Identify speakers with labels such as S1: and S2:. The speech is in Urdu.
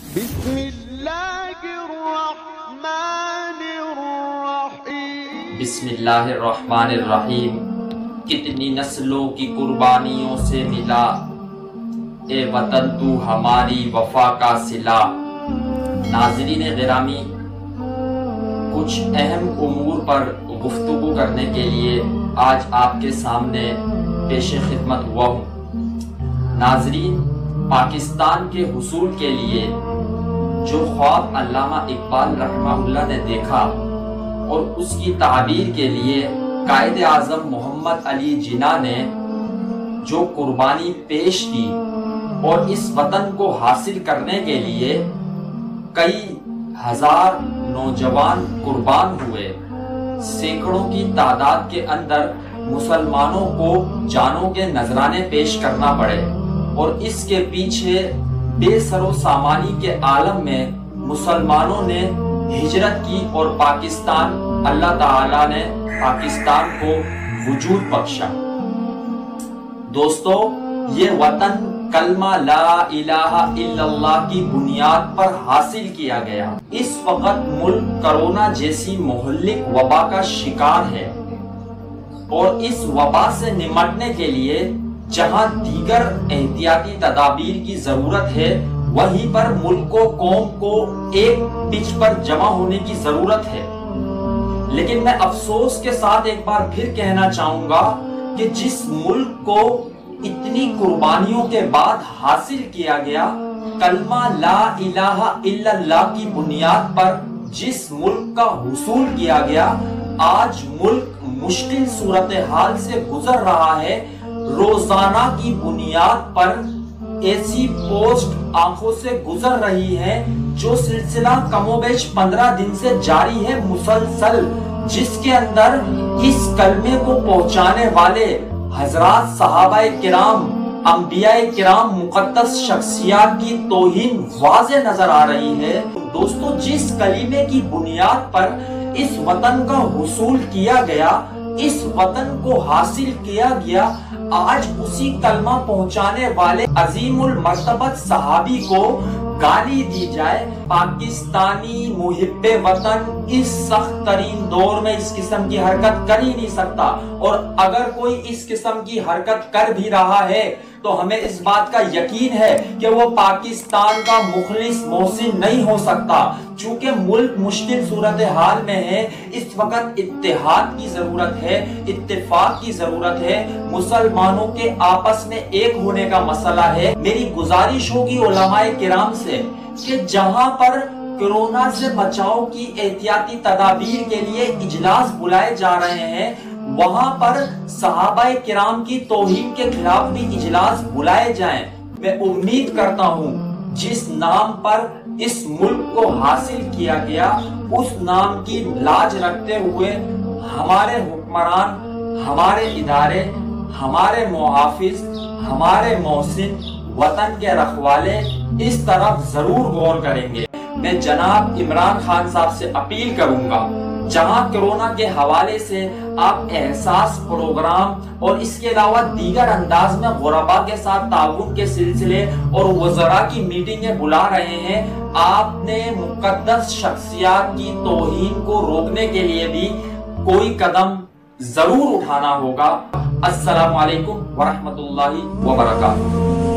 S1: بسم اللہ الرحمن الرحیم۔
S2: بسم اللہ الرحمن الرحیم۔ کتنی نسلوں کی قربانیوں سے ملا اے وطن تو ہماری وفا کا صلہ۔ ناظرین گرامی، کچھ اہم امور پر گفتگو کرنے کے لیے آج آپ کے سامنے پیش خدمت ہوا ہوں۔ ناظرین، پاکستان کے حصول کے لیے جو خواب علامہ اقبال رحمہ اللہ نے دیکھا اور اس کی تعبیر کے لیے قائد اعظم محمد علی جناح نے جو قربانی پیش کی اور اس وطن کو حاصل کرنے کے لیے کئی ہزار نوجوان قربان ہوئے، سینکڑوں کی تعداد کے اندر مسلمانوں کو جانوں کے نذرانے پیش کرنا پڑے، اور اس کے پیچھے بے سر و سامانی کے عالم میں مسلمانوں نے ہجرت کی اور پاکستان، اللہ تعالیٰ نے پاکستان کو وجود بخشا۔ دوستو، یہ وطن کلمہ لا الہ الا اللہ کی بنیاد پر حاصل کیا گیا۔ اس وقت ملک کرونا جیسی مہلک وبا کا شکار ہے، اور اس وبا سے نمٹنے کے لیے جہاں دیگر احتیاطی تدابیر کی ضرورت ہے، وہیں پر ملک و قوم کو ایک پچ پر جمع ہونے کی ضرورت ہے۔ لیکن میں افسوس کے ساتھ ایک بار پھر کہنا چاہوں گا کہ جس ملک کو اتنی قربانیوں کے بعد حاصل کیا گیا، کلمہ لا الہ الا اللہ کی بنیاد پر جس ملک کا حصول کیا گیا، آج ملک مشکل صورتحال سے گزر رہا ہے۔ روزانہ کی بنیاد پر ایسی پوسٹ آنکھوں سے گزر رہی ہے جو سلسلہ کم و بیش 15 دن سے جاری ہے مسلسل، جس کے اندر اس کلمے کو پہنچانے والے حضرات صحابہ کرام، انبیاء کرام، مقدس شخصیات کی توہین واضح نظر آ رہی ہے۔ دوستو، جس کلمے کی بنیاد پر اس وطن کا حصول کیا گیا، اس وطن کو حاصل کیا گیا، آج اسی کلمہ پہنچانے والے عظیم المرتبت صحابی کو گالی دی جائے۔ پاکستانی محب وطن اس سخت ترین دور میں اس قسم کی حرکت کر ہی نہیں سکتا، اور اگر کوئی اس قسم کی حرکت کر بھی رہا ہے تو ہمیں اس بات کا یقین ہے کہ وہ پاکستان کا مخلص محسن نہیں ہو سکتا، چونکہ ملک مشکل صورتحال میں ہے۔ اس وقت اتحاد کی ضرورت ہے، اتفاق کی ضرورت ہے، مسلمانوں کے آپس میں ایک ہونے کا مسئلہ ہے۔ میری گزارش ہوگی علماء کرام سے کہ جہاں پر کورونا سے بچاؤ کی احتیاطی تدابیر کے لیے اجلاس بلائے جا رہے ہیں، وہاں پر صحابہ کرام کی توہین کے خلاف بھی اجلاس بلائے جائیں۔ میں امید کرتا ہوں جس نام پر اس ملک کو حاصل کیا گیا، اس نام کی لاج رکھتے ہوئے ہمارے حکمران، ہمارے ادارے، ہمارے محافظ، ہمارے محسن، وطن کے رکھوالے اس طرف ضرور غور کریں گے۔ میں جناب عمران خان صاحب سے اپیل کروں گا، جہاں کرونا کے حوالے سے آپ احساس پروگرام اور اس کے علاوہ دیگر انداز میں غرباء کے ساتھ تعاون کے سلسلے اور وزراء کی میٹنگیں بلا رہے ہیں، آپ نے مقدس شخصیات کی توہین کو روکنے کے لیے بھی کوئی قدم ضرور اٹھانا ہوگا۔ السلام علیکم ورحمۃ اللہ وبرکاتہ۔